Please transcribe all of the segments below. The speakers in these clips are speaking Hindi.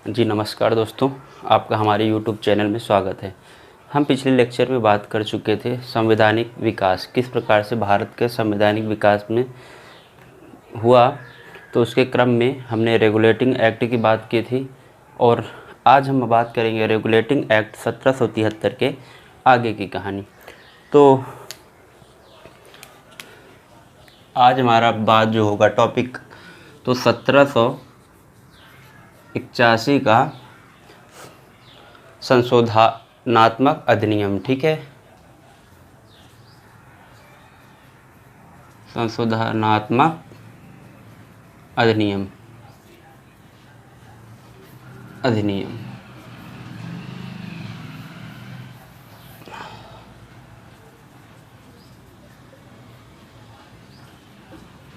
जी नमस्कार दोस्तों, आपका हमारे यूट्यूब चैनल में स्वागत है। हम पिछले लेक्चर में बात कर चुके थे संवैधानिक विकास, किस प्रकार से भारत के संवैधानिक विकास में हुआ। तो उसके क्रम में हमने रेगुलेटिंग एक्ट की बात की थी और आज हम बात करेंगे रेगुलेटिंग एक्ट 1773 के आगे की कहानी। तो आज हमारा बात जो होगा टॉपिक, तो 1781 का संशोधनात्मक अधिनियम। ठीक है, संशोधनात्मक अधिनियम अधिनियम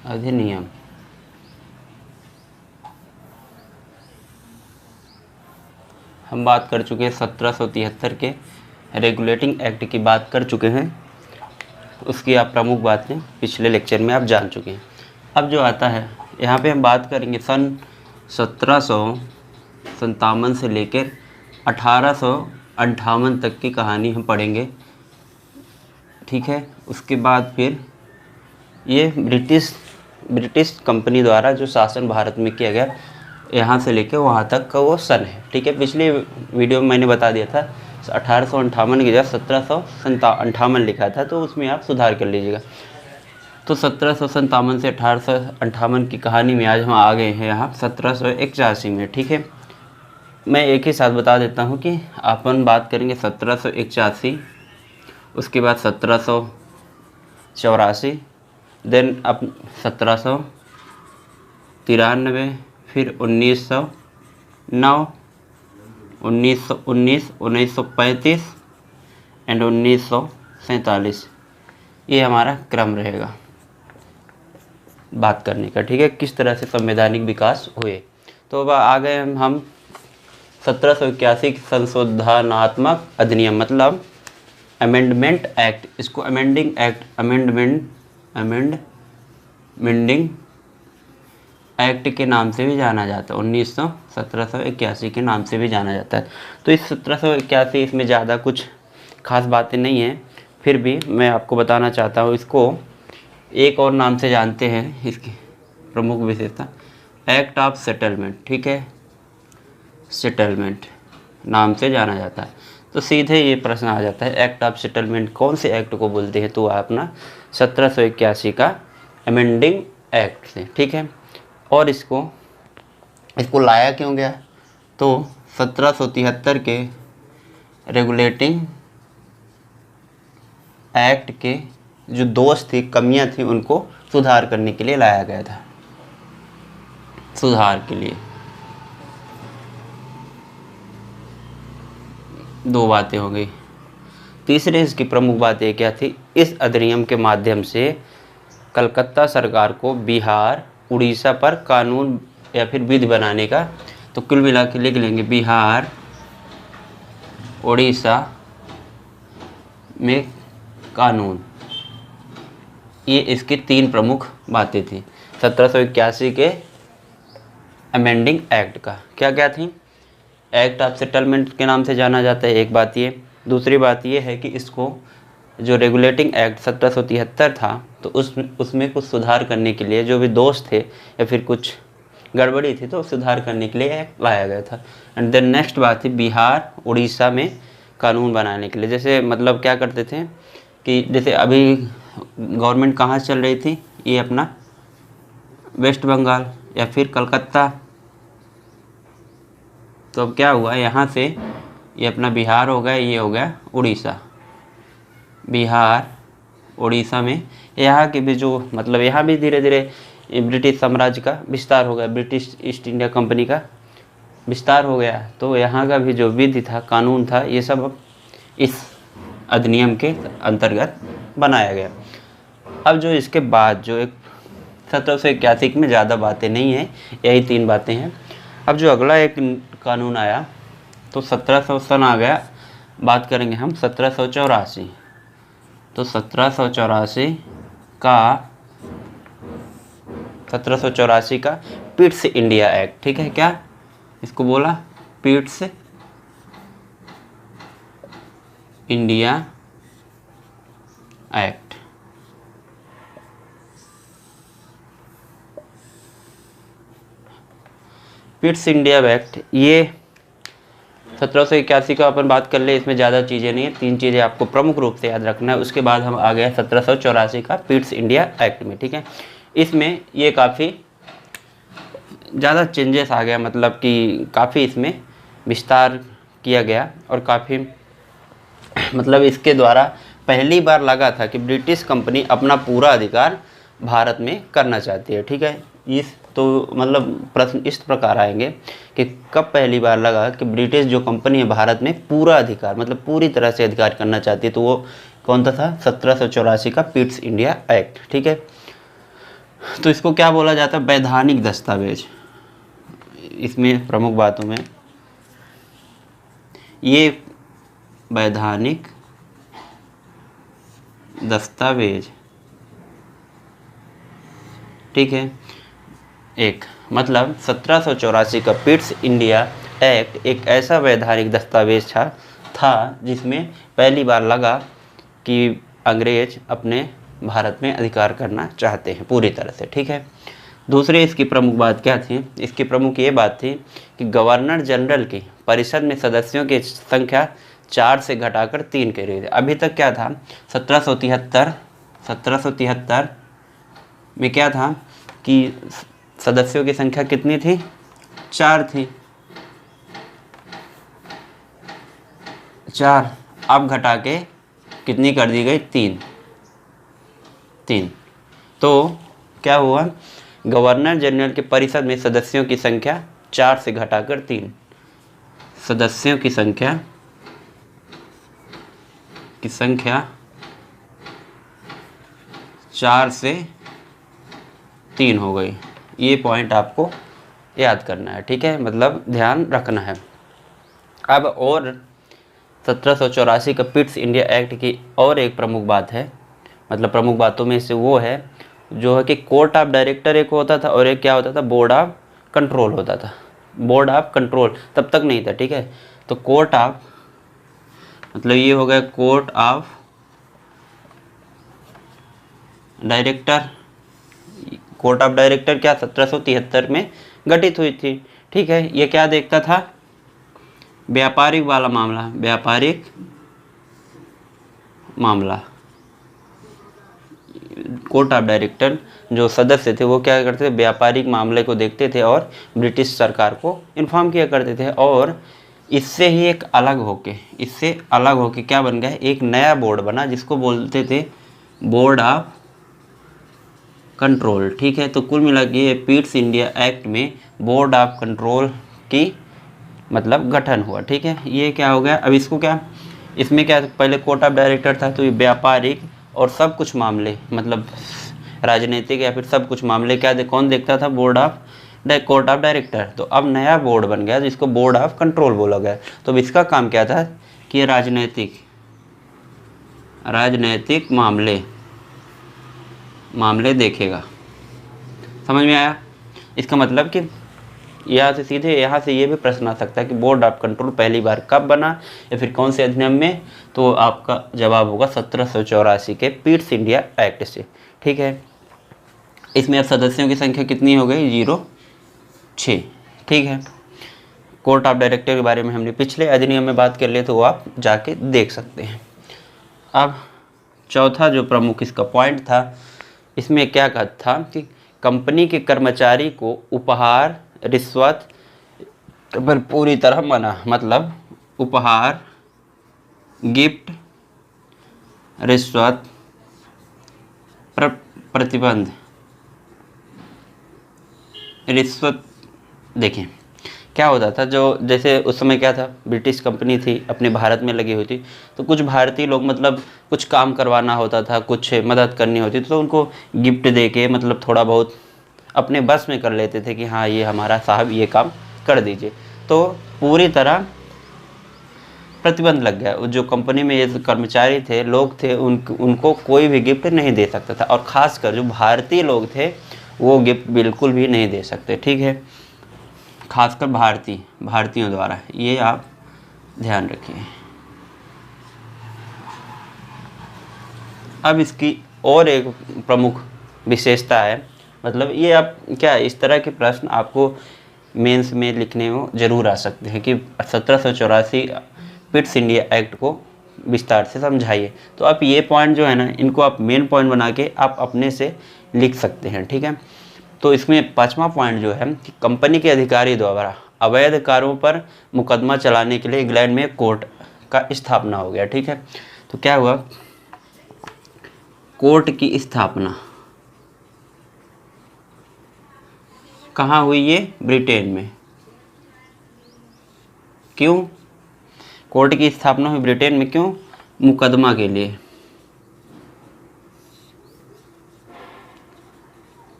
अधिनियम हम बात कर चुके हैं 1773 के रेगुलेटिंग एक्ट की बात कर चुके हैं। उसकी आप प्रमुख बातें पिछले लेक्चर में आप जान चुके हैं। अब जो आता है यहाँ पे हम बात करेंगे सन 1757 से लेकर 1858 तक की कहानी हम पढ़ेंगे। ठीक है, उसके बाद फिर ये ब्रिटिश कंपनी द्वारा जो शासन भारत में किया गया, यहाँ से लेकर वहाँ तक का वो सन है। ठीक है, पिछले वीडियो में मैंने बता दिया था 1858 की जगह 1758 लिखा था, तो उसमें आप सुधार कर लीजिएगा। तो 1757 से 1858 की कहानी में आज हम आ गए हैं यहाँ 1781 में। ठीक है, मैं एक ही साथ बता देता हूँ कि अपन बात करेंगे 1781, उसके बाद 1784, देन अब 1793, फिर 1909, 1919, 1935 एंड 1947। ये हमारा क्रम रहेगा बात करने का। ठीक है, किस तरह से संवैधानिक विकास हुए। तो अब आ गए हम 1781 संशोधनात्मक अधिनियम, मतलब अमेंडमेंट एक्ट। इसको अमेंडिंग एक्ट, अमेंडिंग एक्ट के नाम से भी जाना जाता है। 1781 के नाम से भी जाना जाता है। तो इस 1781, इसमें ज़्यादा कुछ खास बातें नहीं हैं, फिर भी मैं आपको बताना चाहता हूँ। इसको एक और नाम से जानते हैं, इसकी प्रमुख विशेषता एक्ट ऑफ सेटलमेंट। ठीक है, सेटलमेंट नाम से जाना जाता है। तो सीधे ये प्रश्न आ जाता है, एक्ट ऑफ सेटलमेंट कौन से एक्ट को बोलते हैं? तो अपना 1781 का अमेंडिंग एक्ट से। ठीक है, और इसको लाया क्यों गया? तो 1773 के रेगुलेटिंग एक्ट के जो दोष थी, कमियां थी, उनको सुधार करने के लिए लाया गया था। सुधार के लिए दो बातें हो गई। तीसरे इसकी प्रमुख बात ये क्या थी? इस अधिनियम के माध्यम से कलकत्ता सरकार को बिहार, उड़ीसा पर कानून या फिर विधि बनाने का, तो कुल मिला के लिख लेंगे बिहार, उड़ीसा में कानून। ये इसकी तीन प्रमुख बातें थी 1781 के अमेंडिंग एक्ट का। क्या क्या थी? एक्ट ऑफ सेटलमेंट के नाम से जाना जाता है, एक बात ये। दूसरी बात ये है कि इसको जो रेगुलेटिंग एक्ट 1773 था, तो उसमें कुछ सुधार करने के लिए, जो भी दोष थे या फिर कुछ गड़बड़ी थी, तो सुधार करने के लिए लाया गया था। एंड देन नेक्स्ट बात थी बिहार, उड़ीसा में कानून बनाने के लिए। जैसे मतलब क्या करते थे कि जैसे अभी गवर्नमेंट कहाँ चल रही थी, ये अपना वेस्ट बंगाल या फिर कलकत्ता। तो अब क्या हुआ, यहाँ से ये अपना बिहार हो गया, ये हो गया उड़ीसा। बिहार, उड़ीसा में यहाँ के भी जो मतलब यहाँ भी धीरे धीरे ब्रिटिश साम्राज्य का विस्तार हो गया, ब्रिटिश ईस्ट इंडिया कंपनी का विस्तार हो गया। तो यहाँ का भी जो विधि था, कानून था, ये सब अब इस अधिनियम के अंतर्गत बनाया गया। अब जो इसके बाद जो एक 1781 में ज़्यादा बातें नहीं हैं, यही तीन बातें हैं। अब जो अगला एक कानून आया, तो 1700 सन आ गया, बात करेंगे हम 1784। तो 1784 का पिट्स इंडिया एक्ट। ठीक है, क्या इसको बोला? Pitt's India act. Pitt's India act ये 1781 का अपन बात कर ले, इसमें ज़्यादा चीज़ें नहीं है, 3 चीज़ें आपको प्रमुख रूप से याद रखना है। उसके बाद हम आ गए 1784 का पिट्स इंडिया एक्ट में, ठीक है। इसमें ये काफ़ी ज़्यादा चेंजेस आ गया, मतलब कि काफ़ी इसमें विस्तार किया गया और काफ़ी मतलब इसके द्वारा पहली बार लगा था कि ब्रिटिश कंपनी अपना पूरा अधिकार भारत में करना चाहती है, ठीक है। इस तो मतलब प्रश्न इस प्रकार आएंगे कि कब पहली बार लगा कि ब्रिटिश जो कंपनी है भारत में पूरा अधिकार मतलब पूरी तरह से अधिकार करना चाहती है, तो वो कौन सा था? 1784 का पिट्स इंडिया एक्ट, ठीक है। तो इसको क्या बोला जाता है? वैधानिक दस्तावेज। इसमें प्रमुख बातों में ये वैधानिक दस्तावेज, ठीक है। एक मतलब 1784 का पिट्स इंडिया एक्ट एक ऐसा वैधानिक दस्तावेज था जिसमें पहली बार लगा कि अंग्रेज अपने भारत में अधिकार करना चाहते हैं पूरी तरह से, ठीक है। दूसरे इसकी प्रमुख बात क्या थी? इसकी प्रमुख ये बात थी कि गवर्नर जनरल की परिषद में सदस्यों की संख्या 4 से घटाकर 3 कर रही थी। अभी तक क्या था? 1773 में क्या था कि सदस्यों की संख्या कितनी थी? 4 थी। 4 अब घटा के कितनी कर दी गई? 3। तो क्या हुआ? गवर्नर जनरल के परिषद में सदस्यों की संख्या 4 से घटाकर 3। सदस्यों की संख्या 4 से 3 हो गई। ये पॉइंट आपको याद करना है, ठीक है, मतलब ध्यान रखना है। अब और 1784 का पिट्स इंडिया एक्ट की और एक प्रमुख बात है, मतलब प्रमुख बातों में से वो है जो है कि कोर्ट ऑफ डायरेक्टर एक होता था और एक क्या होता था? बोर्ड ऑफ कंट्रोल होता था। बोर्ड ऑफ कंट्रोल तब तक नहीं था, ठीक है। तो कोर्ट ऑफ मतलब ये हो गया court of director. Court of director क्या 1773 में गठित हुई थी, ठीक है। ये क्या देखता था? व्यापारिक वाला मामला, व्यापारिक मामला। कोर्ट ऑफ डायरेक्टर जो सदस्य थे वो क्या करते थे? व्यापारिक मामले को देखते थे और ब्रिटिश सरकार को इन्फॉर्म किया करते थे। और इससे ही इससे अलग होके क्या बन गया? एक नया बोर्ड बना जिसको बोलते थे बोर्ड ऑफ कंट्रोल, ठीक है। तो कुल मिला के ये पिट्स इंडिया एक्ट में बोर्ड ऑफ कंट्रोल की मतलब गठन हुआ, ठीक है। ये क्या हो गया? अब इसको क्या, इसमें क्या पहले कोर्ट ऑफ डायरेक्टर था तो ये व्यापारिक और सब कुछ मामले मतलब राजनीतिक या फिर सब कुछ मामले क्या कौन देखता था? Board of court of director. तो अब नया बोर्ड बन गया जिसको बोर्ड ऑफ कंट्रोल बोला गया। तो अब इसका काम क्या था कि ये राजनीतिक मामले देखेगा। समझ में आया? इसका मतलब कि यहाँ से ये भी प्रश्न आ सकता है कि बोर्ड ऑफ कंट्रोल पहली बार कब बना या फिर कौन से अधिनियम में? तो आपका जवाब होगा 1784 के पिट्स इंडिया एक्ट से, ठीक है। इसमें अब सदस्यों की संख्या कितनी हो गई? 06, ठीक है। कोर्ट ऑफ डायरेक्टर के बारे में हमने पिछले अधिनियम में बात कर लिए, तो वो आप जाके देख सकते हैं। अब चौथा जो प्रमुख इसका पॉइंट था, इसमें क्या कहा था कि कंपनी के कर्मचारी को उपहार रिश्वत पर पूरी तरह मना, मतलब उपहार, गिफ्ट, रिश्वत पर प्रतिबंध। रिश्वत देखें क्या होता था, जो जैसे उस समय क्या था, ब्रिटिश कंपनी थी अपने भारत में लगी हुई थी, तो कुछ भारतीय लोग मतलब कुछ काम करवाना होता था, कुछ मदद करनी होती थी, तो उनको गिफ्ट दे के मतलब थोड़ा बहुत अपने बस में कर लेते थे कि हाँ ये हमारा साहब ये काम कर दीजिए। तो पूरी तरह प्रतिबंध लग गया। जो कंपनी में ये कर्मचारी थे, लोग थे, उनको कोई भी गिफ्ट नहीं दे सकता था, और ख़ासकर जो भारतीय लोग थे वो गिफ्ट बिल्कुल भी नहीं दे सकते, ठीक है। खासकर भारतीयों द्वारा, ये आप ध्यान रखिए। अब इसकी और एक प्रमुख विशेषता है, मतलब ये आप क्या इस तरह के प्रश्न आपको मेंस में लिखने में ज़रूर आ सकते हैं कि 1784 पिट्स इंडिया एक्ट को विस्तार से समझाइए। तो आप ये पॉइंट जो है ना, इनको आप मेन पॉइंट बना के आप अपने से लिख सकते हैं, ठीक है। तो इसमें 5वां पॉइंट जो है कि कंपनी के अधिकारी द्वारा अवैध कार्यों पर मुकदमा चलाने के लिए इंग्लैंड में कोर्ट का स्थापना हो गया, ठीक है। तो क्या हुआ, कोर्ट की स्थापना कहाँ हुई, ये ब्रिटेन में। क्यों कोर्ट की स्थापना हुई ब्रिटेन में, क्यों, मुकदमा के लिए,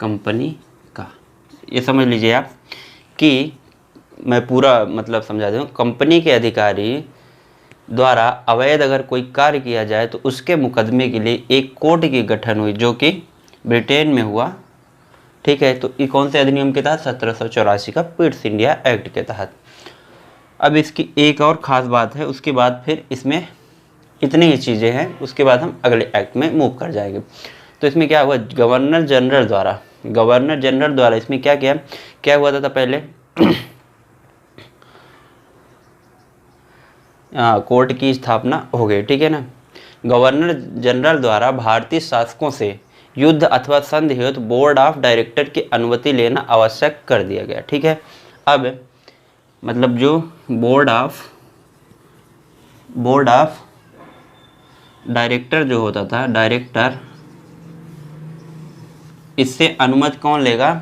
कंपनी का। ये समझ लीजिए आप कि मैं पूरा मतलब समझा दूँ, कंपनी के अधिकारी द्वारा अवैध अगर कोई कार्य किया जाए तो उसके मुकदमे के लिए एक कोर्ट की गठन हुई जो कि ब्रिटेन में हुआ, ठीक है। तो ये कौन से अधिनियम के तहत, 1784 का पिट्स इंडिया एक्ट के तहत। अब इसकी एक और ख़ास बात है, उसके बाद फिर इसमें इतनी ही चीज़ें हैं, उसके बाद हम अगले एक्ट में मूव कर जाएंगे। तो इसमें क्या हुआ, गवर्नर जनरल द्वारा इसमें क्या हुआ था पहले कोर्ट की स्थापना हो गई, ठीक है ना। गवर्नर जनरल द्वारा भारतीय शासकों से युद्ध अथवा संधि हेतु बोर्ड ऑफ डायरेक्टर की अनुमति लेना आवश्यक कर दिया गया, ठीक है। अब मतलब जो बोर्ड ऑफ डायरेक्टर जो होता था, डायरेक्टर, इससे अनुमति कौन लेगा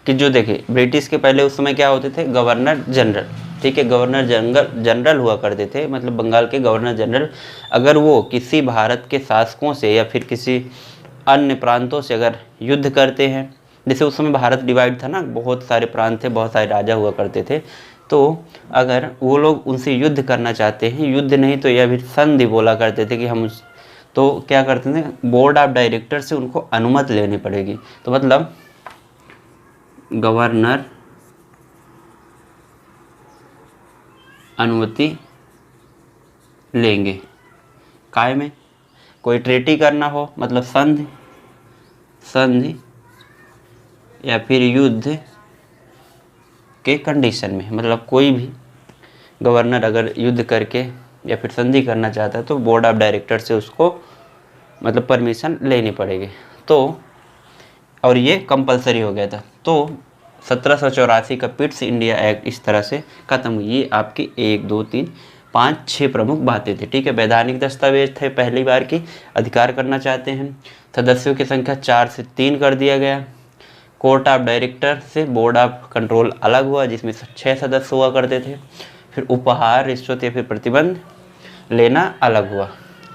कि जो देखिए ब्रिटिश के पहले उस समय क्या होते थे, गवर्नर जनरल, ठीक है। गवर्नर जनरल हुआ करते थे, मतलब बंगाल के गवर्नर जनरल, अगर वो किसी भारत के शासकों से या फिर किसी अन्य प्रांतों से अगर युद्ध करते हैं, जैसे उस समय भारत डिवाइड था ना, बहुत सारे प्रांत थे, बहुत सारे राजा हुआ करते थे, तो अगर वो लोग उनसे युद्ध करना चाहते हैं, युद्ध नहीं तो या फिर संधि बोला करते थे कि हम तो क्या करते थे, बोर्ड ऑफ डायरेक्टर से उनको अनुमति लेनी पड़ेगी। तो मतलब गवर्नर अनुमति लेंगे, काय में, कोई ट्रीटी करना हो, मतलब संधि या फिर युद्ध के कंडीशन में, मतलब कोई भी गवर्नर अगर युद्ध करके या फिर संधि करना चाहता है तो बोर्ड ऑफ डायरेक्टर से उसको मतलब परमिशन लेनी पड़ेगी। तो और ये कंपलसरी हो गया था। तो 1784 का पिट्स इंडिया एक्ट इस तरह से खत्म हुई। ये आपकी 1 2 3 5 6 प्रमुख बातें थी, ठीक है। वैधानिक दस्तावेज थे, पहली बार की अधिकार करना चाहते हैं। सदस्यों की संख्या 4 से 3 कर दिया गया। कोर्ट ऑफ डायरेक्टर से बोर्ड ऑफ कंट्रोल अलग हुआ जिसमें 6 सदस्य हुआ करते थे। फिर उपहार, रिश्वत या फिर प्रतिबंध लेना अलग हुआ।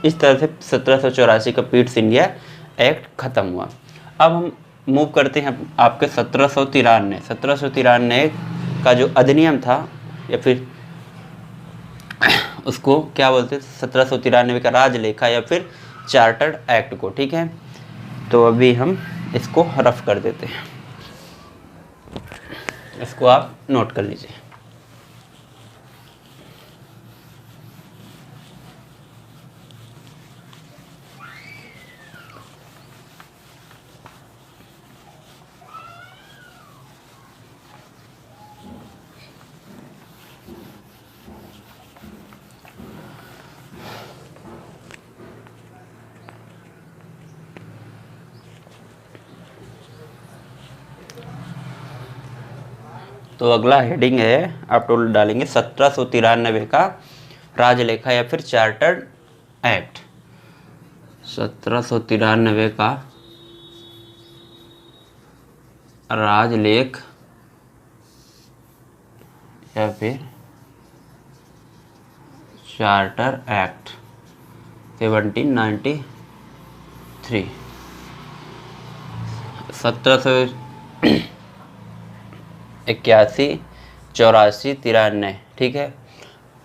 इस तरह से 1784 का पिट्स इंडिया एक्ट खत्म हुआ। अब हम मूव करते हैं आपके 1793 का जो अधिनियम था, या फिर उसको क्या बोलते थे, 1793 का राजलेखा या फिर चार्टर्ड एक्ट को, ठीक है। तो अभी हम इसको रफ कर देते हैं, इसको आप नोट कर लीजिए। तो अगला हेडिंग है, आप टोटल डालेंगे 1793 का राजलेखा या फिर चार्टर्ड एक्ट। 1793 का राजलेख या फिर चार्टर एक्ट 1793। 1781, 84, 93, ठीक है।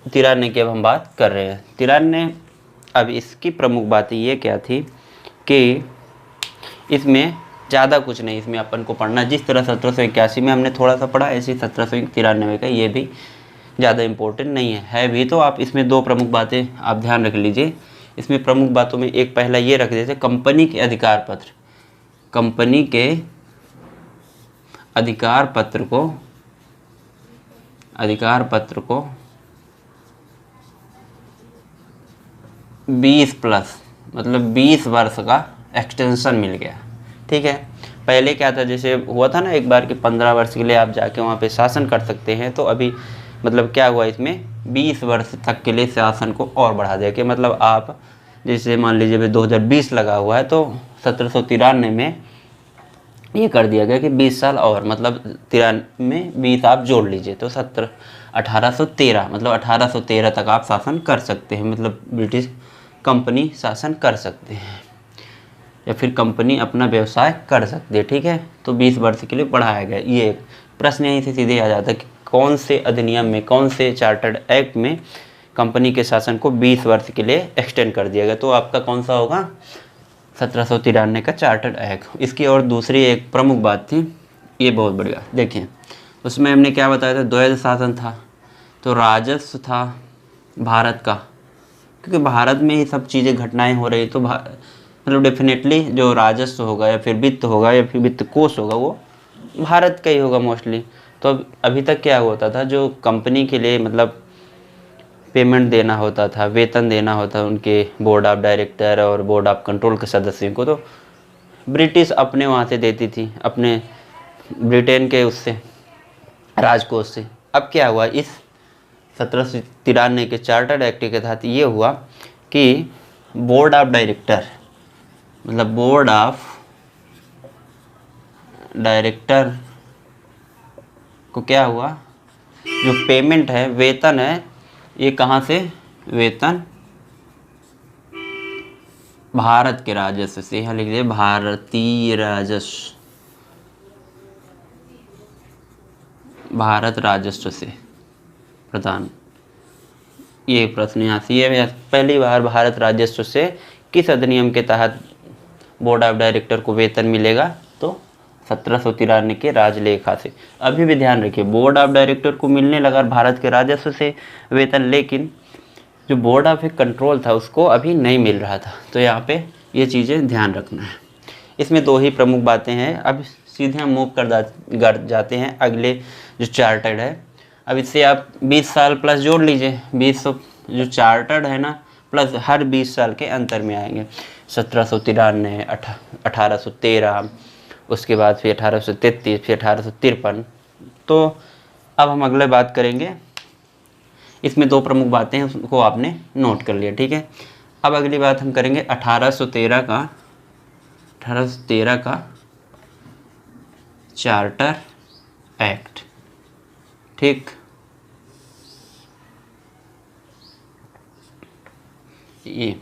93 की अब हम बात कर रहे हैं। 93, अब इसकी प्रमुख बात ये क्या थी कि इसमें ज़्यादा कुछ नहीं इसमें अपन को पढ़ना। जिस तरह 1781 में हमने थोड़ा सा पढ़ा, ऐसे ही 1793 का ये भी ज़्यादा इम्पोर्टेंट नहीं है भी। तो आप इसमें दो प्रमुख बातें आप ध्यान रख लीजिए। इसमें प्रमुख बातों में एक पहला ये रख देते, कंपनी के अधिकार पत्र। कंपनी के अधिकार पत्र को 20+ मतलब 20 वर्ष का एक्सटेंशन मिल गया। ठीक है, पहले क्या था, जैसे हुआ था ना एक बार कि 15 वर्ष के लिए आप जाके वहाँ पे शासन कर सकते हैं, तो अभी मतलब क्या हुआ, इसमें 20 वर्ष तक के लिए शासन को और बढ़ा दिया कि मतलब आप जैसे मान लीजिए 2020 लगा हुआ है, तो 1793 में ये कर दिया गया कि 20 साल और, मतलब 93 में 20 आप जोड़ लीजिए, तो 1813 मतलब 1813 तक आप शासन कर सकते हैं, मतलब ब्रिटिश कंपनी शासन कर सकते हैं या फिर कंपनी अपना व्यवसाय कर सकती है। ठीक है, तो 20 वर्ष के लिए बढ़ाया गया। ये एक प्रश्न यहीं से सीधे आ जाता है कि कौन से अधिनियम में, कौन से चार्टर्ड एक्ट में कंपनी के शासन को 20 वर्ष के लिए एक्सटेंड कर दिया गया। तो आपका कौन सा होगा, 1793 का चार्टर्ड एक्ट। इसकी और दूसरी एक प्रमुख बात थी, ये बहुत बढ़िया देखिए, उसमें हमने क्या बताया था, द्वैध शासन था, तो राजस्व था भारत का, क्योंकि भारत में ही सब चीज़ें घटनाएं हो रही, तो मतलब डेफिनेटली जो राजस्व होगा या फिर वित्त होगा या फिर वित्त कोष होगा वो भारत का ही होगा मोस्टली। तो अब अभी तक क्या होता था, जो कंपनी के लिए मतलब पेमेंट देना होता था, वेतन देना होता था उनके बोर्ड ऑफ डायरेक्टर और बोर्ड ऑफ कंट्रोल के सदस्यों को, तो ब्रिटिश अपने वहाँ से देती थी, अपने ब्रिटेन के उससे राजकोष से। अब क्या हुआ, इस 1793 के चार्टर्ड एक्ट के तहत ये हुआ कि बोर्ड ऑफ डायरेक्टर, मतलब बोर्ड ऑफ डायरेक्टर को क्या हुआ, जो पेमेंट है, वेतन है, ये कहाँ से, वेतन भारत के राजस्व से, यहाँ लिख दिए भारतीय राजस्व, भारत राजस्व से प्रदान। ये प्रश्न यहाँ से ये पहली बार भारत राजस्व से किस अधिनियम के तहत बोर्ड ऑफ डायरेक्टर को वेतन मिलेगा, तो 1793 के राजलेखा से। अभी भी ध्यान रखिए, बोर्ड ऑफ डायरेक्टर को मिलने लगा भारत के राजस्व से वेतन, लेकिन जो बोर्ड ऑफ कंट्रोल था उसको अभी नहीं मिल रहा था। तो यहाँ पे ये चीज़ें ध्यान रखना है। इसमें दो ही प्रमुख बातें हैं। अब सीधे हम मूव कर जाते हैं अगले जो चार्टर्ड है। अब इससे आप 20 साल प्लस जोड़ लीजिए, 20 जो चार्टर्ड है ना, प्लस हर 20 साल के अंतर में आएंगे। 1793, 1813, उसके बाद फिर 1833, फिर 1853। तो अब हम अगले बात करेंगे, इसमें दो प्रमुख बातें हैं, उसको आपने नोट कर लिया। ठीक है, अब अगली बात हम करेंगे 1813 का चार्टर एक्ट। ठीक, ये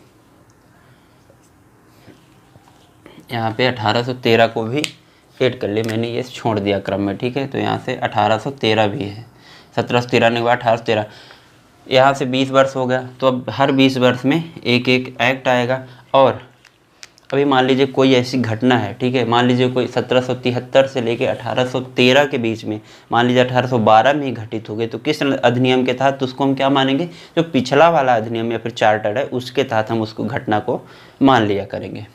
यहाँ पे 1813 को भी ऐड कर लिए मैंने, ये छोड़ दिया क्रम में। ठीक है, तो यहाँ से 1813 भी है। 1793 के बाद 1813, यहाँ से 20 वर्ष हो गया, तो अब हर 20 वर्ष में एक एक एक्ट आएगा। और अभी मान लीजिए कोई ऐसी घटना है, ठीक है, मान लीजिए कोई 1773 से लेके 1813 के बीच में, मान लीजिए 1812 में ही घटित हो गई, तो किस अधिनियम के तहत उसको हम क्या मानेंगे, जो पिछला वाला अधिनियम या फिर चार्टर है उसके तहत हम उसको घटना को मान लिया करेंगे।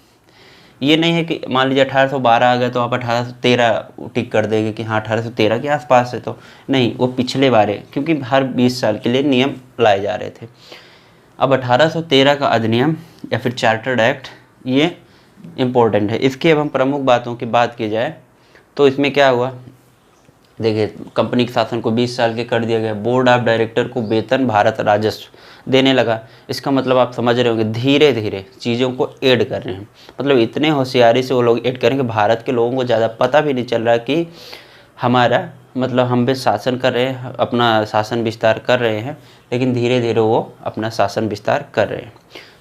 ये नहीं है कि मान लीजिए 1812 आ गया तो आप 1813 टिक कर देंगे कि हाँ 1813 के आसपास है, तो नहीं, वो पिछले बार है, क्योंकि हर 20 साल के लिए नियम लाए जा रहे थे। अब 1813 का अधिनियम या फिर चार्टर्ड एक्ट ये इम्पोर्टेंट है। इसकी अब हम प्रमुख बातों की बात की जाए तो इसमें क्या हुआ, देखिए, कंपनी के शासन को 20 साल के कर दिया गया, बोर्ड ऑफ डायरेक्टर को वेतन भारत राजस्व देने लगा। इसका मतलब आप समझ रहे होंगे, धीरे धीरे चीज़ों को ऐड कर रहे हैं, मतलब इतने होशियारी से वो लोग ऐड करेंगे, भारत के लोगों को ज़्यादा पता भी नहीं चल रहा कि हमारा मतलब हम पे शासन कर रहे हैं, अपना शासन विस्तार कर रहे हैं, लेकिन धीरे धीरे वो अपना शासन विस्तार कर रहे हैं।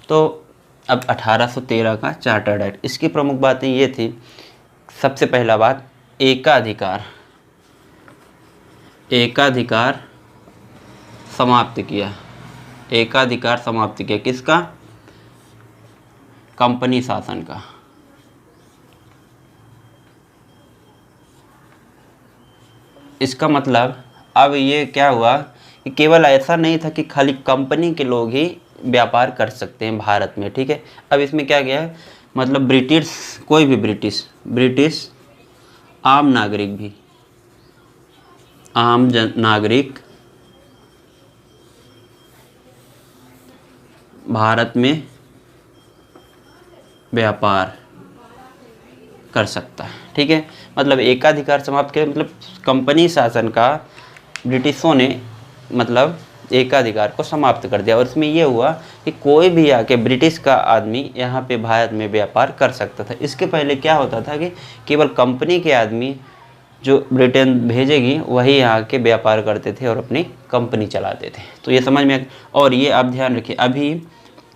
तो अब 1813 का चार्टर्ड एक्ट, इसकी प्रमुख बातें ये थी, सबसे पहला बात, एकाधिकार समाप्त किया। एकाधिकार समाप्त किया किसका, कंपनी शासन का। इसका मतलब अब ये क्या हुआ कि केवल ऐसा नहीं था कि खाली कंपनी के लोग ही व्यापार कर सकते हैं भारत में, ठीक है। अब इसमें क्या गया है, मतलब ब्रिटिश, कोई भी ब्रिटिश आम नागरिक भी, आम नागरिक भारत में व्यापार कर सकता है, ठीक है। मतलब एकाधिकार समाप्त किया, मतलब कंपनी शासन का ब्रिटिशों ने मतलब एकाधिकार को समाप्त कर दिया। और इसमें यह हुआ कि कोई भी आके ब्रिटिश का आदमी यहाँ पे भारत में व्यापार कर सकता था। इसके पहले क्या होता था कि केवल कंपनी के आदमी जो ब्रिटेन भेजेगी वही यहाँ के व्यापार करते थे और अपनी कंपनी चलाते थे। तो ये समझ में। और ये आप ध्यान रखिए, अभी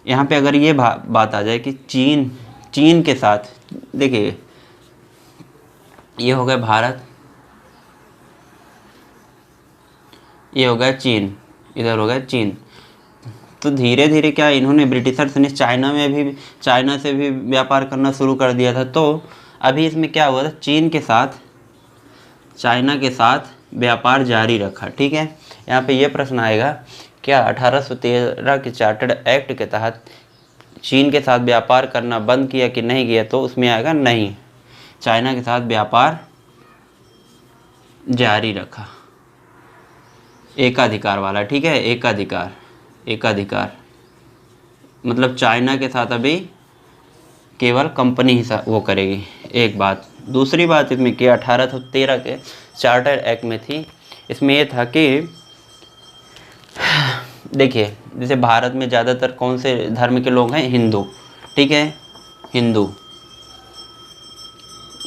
यहाँ पे अगर ये बात आ जाए कि चीन के साथ, देखिए ये हो गया भारत, ये हो गया चीन, इधर हो गया चीन। तो धीरे धीरे क्या इन्होंने ब्रिटिशर्स ने चाइना से भी व्यापार करना शुरू कर दिया था। तो अभी इसमें क्या हुआ था, चीन के साथ चाइना के साथ व्यापार जारी रखा, ठीक है। यहाँ पे ये प्रश्न आएगा, क्या 1813 के चार्टर्ड एक्ट के तहत चीन के साथ व्यापार करना बंद किया कि नहीं किया? तो उसमें आएगा नहीं, चाइना के साथ व्यापार जारी रखा, एकाधिकार वाला, ठीक है। एकाधिकार मतलब चाइना के साथ अभी केवल कंपनी ही वो करेगी, एक बात। दूसरी बात इसमें कि 1813 के चार्टर एक्ट में थी, इसमें ये था कि देखिए जैसे भारत में ज़्यादातर कौन से धर्म के लोग हैं? हिंदू, ठीक है, हिंदू।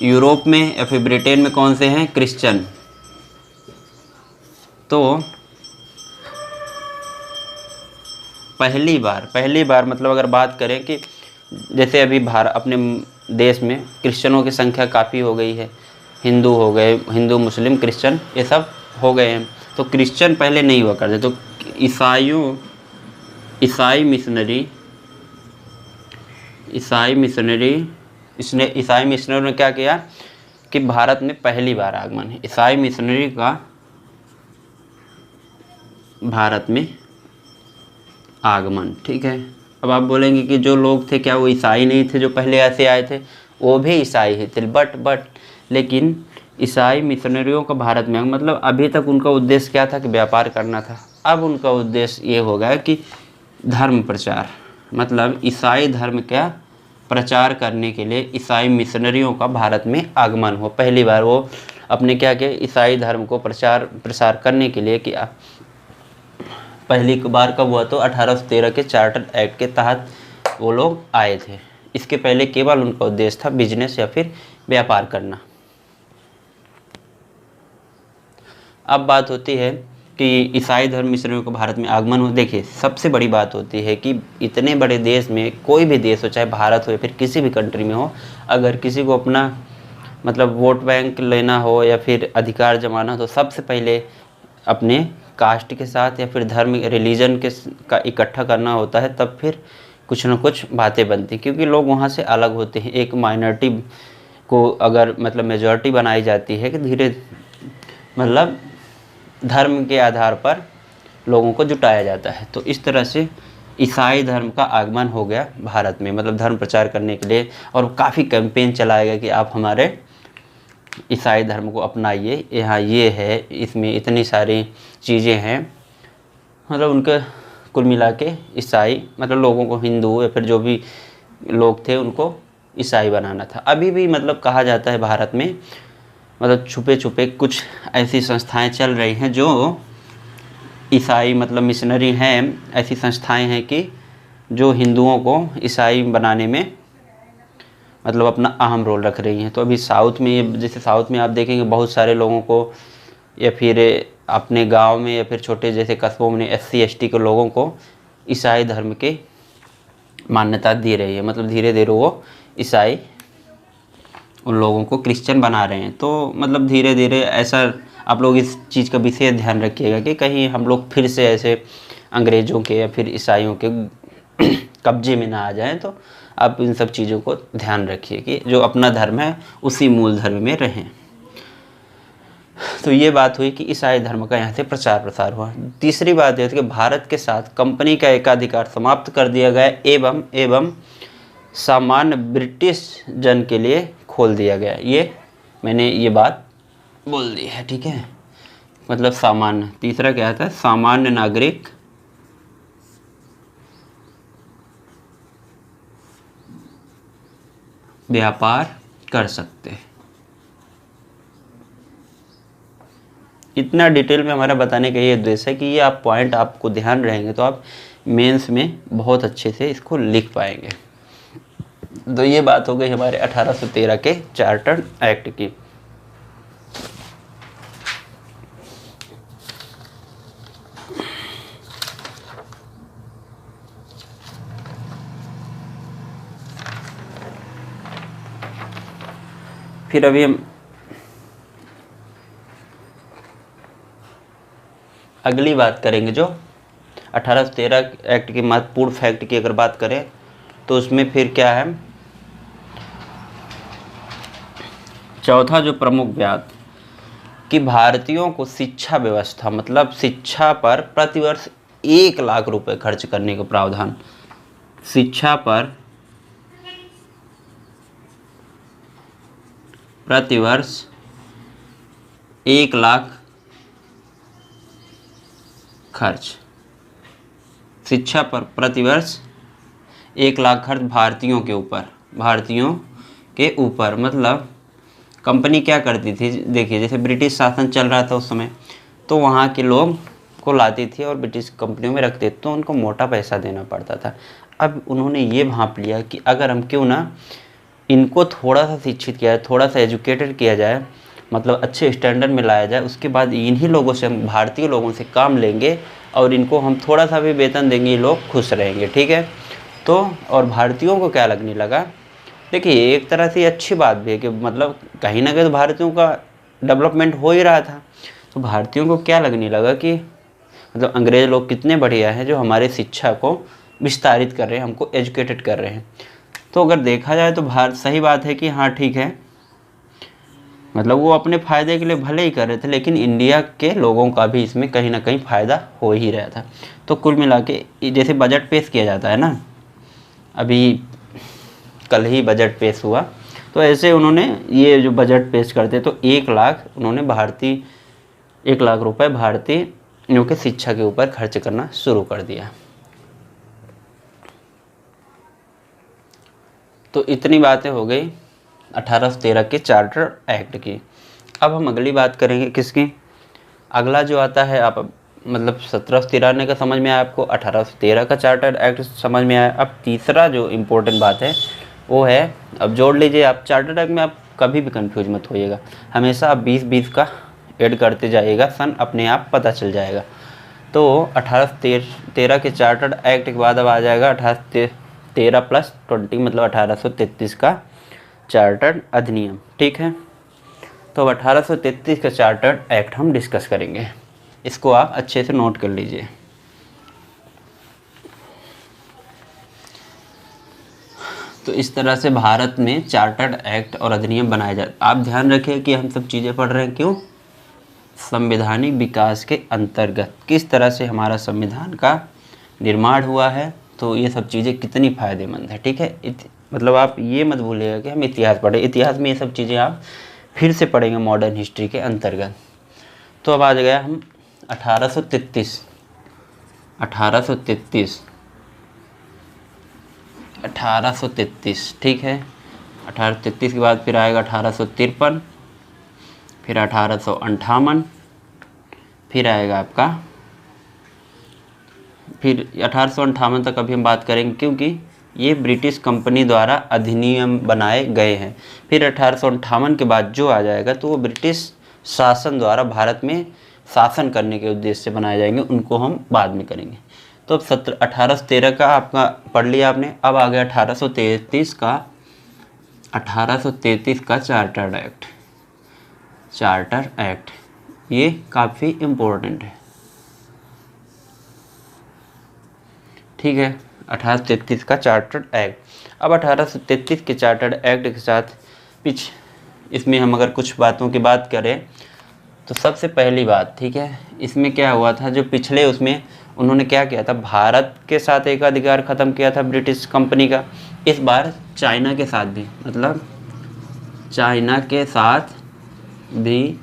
यूरोप में या फिर ब्रिटेन में कौन से हैं? क्रिश्चियन। तो पहली बार मतलब अगर बात करें कि जैसे अभी अपने देश में क्रिश्चियनों की संख्या काफ़ी हो गई है, हिंदू हो गए, हिंदू मुस्लिम क्रिश्चियन ये सब हो गए हैं। तो क्रिश्चियन पहले नहीं हुआ करते, तो ईसाई मिशनरी ने क्या किया कि भारत में पहली बार आगमन है, ईसाई मिशनरी का भारत में आगमन, ठीक है। अब आप बोलेंगे कि जो लोग थे क्या वो ईसाई नहीं थे जो पहले ऐसे आए थे? वो भी ईसाई ही थे, बट लेकिन ईसाई मिशनरियों का भारत में, मतलब अभी तक उनका उद्देश्य क्या था कि व्यापार करना था। अब उनका उद्देश्य ये हो गया कि धर्म प्रचार, मतलब ईसाई धर्म का प्रचार करने के लिए ईसाई मिशनरियों का भारत में आगमन हो। पहली बार वो अपने क्या किया, ईसाई धर्म को प्रसार करने के लिए किया। पहली बार कब हुआ? तो 1813 के चार्टर एक्ट के तहत वो लोग आए थे। इसके पहले केवल उनका उद्देश्य था बिजनेस या फिर व्यापार करना। अब बात होती है कि ईसाई धर्म मिशनरियों को भारत में आगमन हो। देखिए सबसे बड़ी बात होती है कि इतने बड़े देश में, कोई भी देश हो, चाहे भारत हो या फिर किसी भी कंट्री में हो, अगर किसी को अपना मतलब वोट बैंक लेना हो या फिर अधिकार जमाना हो, तो सबसे पहले अपने कास्ट के साथ या फिर धर्म रिलीजन का इकट्ठा करना होता है, तब फिर कुछ ना कुछ बातें बनती हैं। क्योंकि लोग वहाँ से अलग होते हैं। एक माइनॉरिटी को अगर मतलब मेजॉरिटी बनाई जाती है कि धीरे मतलब धर्म के आधार पर लोगों को जुटाया जाता है। तो इस तरह से ईसाई धर्म का आगमन हो गया भारत में, मतलब धर्म प्रचार करने के लिए। और काफ़ी कैंपेन चलाया गया कि आप हमारे ईसाई धर्म को अपनाइए, यहाँ ये है, इसमें इतनी सारी चीज़ें हैं। मतलब उनके कुल मिला के ईसाई मतलब लोगों को, हिंदू या फिर जो भी लोग थे उनको ईसाई बनाना था। अभी भी मतलब कहा जाता है भारत में मतलब छुपे छुपे कुछ ऐसी संस्थाएं चल रही हैं जो ईसाई मतलब मिशनरी हैं। ऐसी संस्थाएं हैं कि जो हिंदुओं को ईसाई बनाने में मतलब अपना अहम रोल रख रही हैं। तो अभी साउथ में, जैसे साउथ में आप देखेंगे बहुत सारे लोगों को, या फिर अपने गांव में या फिर छोटे जैसे कस्बों में SC ST के लोगों को ईसाई धर्म के मान्यता दे रही है। मतलब धीरे धीरे वो ईसाई उन लोगों को क्रिश्चियन बना रहे हैं। तो मतलब धीरे धीरे ऐसा आप लोग इस चीज़ का विशेष ध्यान रखिएगा कि कहीं हम लोग फिर से ऐसे अंग्रेज़ों के या फिर ईसाइयों के कब्जे में ना आ जाएं। तो आप इन सब चीज़ों को ध्यान रखिए कि जो अपना धर्म है उसी मूल धर्म में रहें। तो ये बात हुई कि ईसाई धर्म का यहाँ से प्रचार प्रसार हुआ। तीसरी बात यह थी कि भारत के साथ कंपनी का एकाधिकार समाप्त कर दिया गया एवं सामान्य ब्रिटिश जन के लिए खोल दिया गया। ये मैंने ये बात बोल दी है, ठीक है, मतलब सामान्य। तीसरा क्या था, सामान्य नागरिक व्यापार कर सकते हैं। इतना डिटेल में हमारा बताने का ये उद्देश्य है कि ये आप पॉइंट आपको ध्यान रहेंगे तो आप मेंस में बहुत अच्छे से इसको लिख पाएंगे। तो ये बात हो गई हमारे 1813 के चार्टर्ड एक्ट की। फिर अभी हम अगली बात करेंगे जो 1813 एक्ट के महत्वपूर्ण फैक्ट की अगर बात करें तो उसमें फिर क्या है, चौथा जो प्रमुख बात कि भारतीयों को शिक्षा व्यवस्था मतलब शिक्षा पर प्रतिवर्ष 1 लाख रुपए खर्च करने का प्रावधान। शिक्षा पर प्रतिवर्ष 1 लाख खर्च, शिक्षा पर प्रतिवर्ष 1 लाख खर्च भारतीयों के ऊपर। मतलब कंपनी क्या करती थी, देखिए जैसे ब्रिटिश शासन चल रहा था उस समय, तो वहाँ के लोग को लाती थी और ब्रिटिश कंपनियों में रखते थे, तो उनको मोटा पैसा देना पड़ता था। अब उन्होंने ये भांप लिया कि अगर हम क्यों ना इनको थोड़ा सा शिक्षित किया जाए, थोड़ा सा एजुकेटेड किया जाए, मतलब अच्छे स्टैंडर्ड में लाया जाए, उसके बाद इन्हीं लोगों से हम भारतीय लोगों से काम लेंगे और इनको हम थोड़ा सा भी वेतन देंगे, ये लोग खुश रहेंगे, ठीक है। तो और भारतीयों को क्या लगने लगा, देखिए एक तरह से अच्छी बात भी है कि मतलब कहीं ना कहीं तो भारतीयों का डेवलपमेंट हो ही रहा था। तो भारतीयों को क्या लगने लगा कि मतलब अंग्रेज लोग कितने बढ़िया हैं जो हमारे शिक्षा को विस्तारित कर रहे हैं, हमको एजुकेटेड कर रहे हैं। तो अगर देखा जाए तो भारत सही बात है कि हाँ ठीक है, मतलब वो अपने फ़ायदे के लिए भले ही कर रहे थे, लेकिन इंडिया के लोगों का भी इसमें कहीं ना कहीं फ़ायदा हो ही रहा था। तो कुल मिला के जैसे बजट पेश किया जाता है ना, अभी कल ही बजट पेश हुआ, तो ऐसे उन्होंने ये जो बजट पेश करते तो 1 लाख उन्होंने 1 लाख रुपए भारतीयों के शिक्षा के ऊपर खर्च करना शुरू कर दिया। तो इतनी बातें हो गई 1813 के चार्टर एक्ट की। अब हम अगली बात करेंगे किसकी, अगला जो आता है आप मतलब 1793 का समझ में आया आपको, 1813 का चार्टर एक्ट समझ में आया। अब तीसरा जो इम्पोर्टेंट बात है वो है, अब जोड़ लीजिए आप, चार्टर एक्ट में आप कभी भी कंफ्यूज मत होइएगा, हमेशा आप 20-20 का ऐड करते जाइएगा, सन अपने आप पता चल जाएगा। तो 1813 के चार्टर्ड एक्ट के बाद अब आ जाएगा 1813 + 20 मतलब 1833 का चार्टर्ड अधिनियम, ठीक है। तो अब 1833 का चार्टर्ड एक्ट हम डिस्कस करेंगे, इसको आप अच्छे से नोट कर लीजिए। तो इस तरह से भारत में चार्टर्ड एक्ट और अधिनियम बनाए जाते। आप ध्यान रखिए कि हम सब चीज़ें पढ़ रहे हैं क्यों, संवैधानिक विकास के अंतर्गत किस तरह से हमारा संविधान का निर्माण हुआ है, तो ये सब चीज़ें कितनी फ़ायदेमंद है, ठीक है। मतलब आप ये मत भूलिएगा कि हम इतिहास पढ़े, इतिहास में ये सब चीज़ें आप फिर से पढ़ेंगे मॉडर्न हिस्ट्री के अंतर्गत। तो अब आ गया हम 1833 ठीक है। 1833 के बाद फिर आएगा 1853, फिर 1858, फिर आएगा आपका, फिर 1858 तक अभी हम बात करेंगे क्योंकि ये ब्रिटिश कंपनी द्वारा अधिनियम बनाए गए हैं। फिर 1858 के बाद जो आ जाएगा तो वो ब्रिटिश शासन द्वारा भारत में शासन करने के उद्देश्य से बनाए जाएंगे, उनको हम बाद में करेंगे। तो अब 1813 का आपका पढ़ लिया आपने। अब आ गया 1833 का चार्टर एक्ट, ये काफ़ी इम्पोर्टेंट है, ठीक है। 1833 का चार्टर्ड एक्ट। अब 1833 के चार्टर्ड एक्ट के साथ इसमें हम अगर कुछ बातों की बात करें तो सबसे पहली बात, ठीक है, इसमें क्या हुआ था, जो पिछले उसमें उन्होंने क्या किया था, भारत के साथ एकाधिकार ख़त्म किया था ब्रिटिश कंपनी का। इस बार चाइना के साथ भी, मतलब चाइना के साथ भी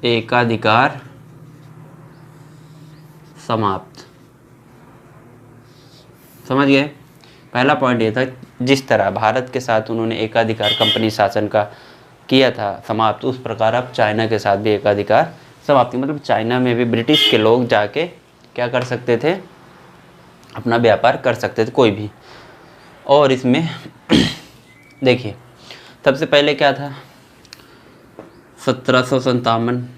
एकाधिकार समाप्त। समझ गए? पहला पॉइंट ये था, जिस तरह भारत के साथ उन्होंने एकाधिकार कंपनी शासन का किया था समाप्त, उस प्रकार अब चाइना के साथ भी एकाधिकार समाप्ति, मतलब चाइना में भी ब्रिटिश के लोग जाके क्या कर सकते थे, अपना व्यापार कर सकते थे कोई भी। और इसमें देखिए सबसे पहले क्या था, 1757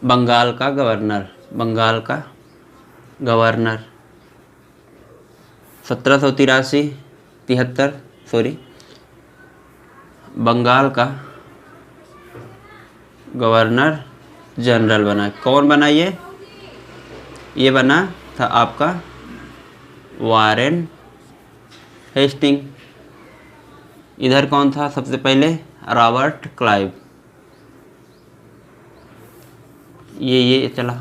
बंगाल का गवर्नर, 1783 बंगाल का गवर्नर जनरल बना। कौन बना ये बना था आपका वारेन हेस्टिंग। इधर कौन था सबसे पहले, रॉबर्ट क्लाइव। ये चला,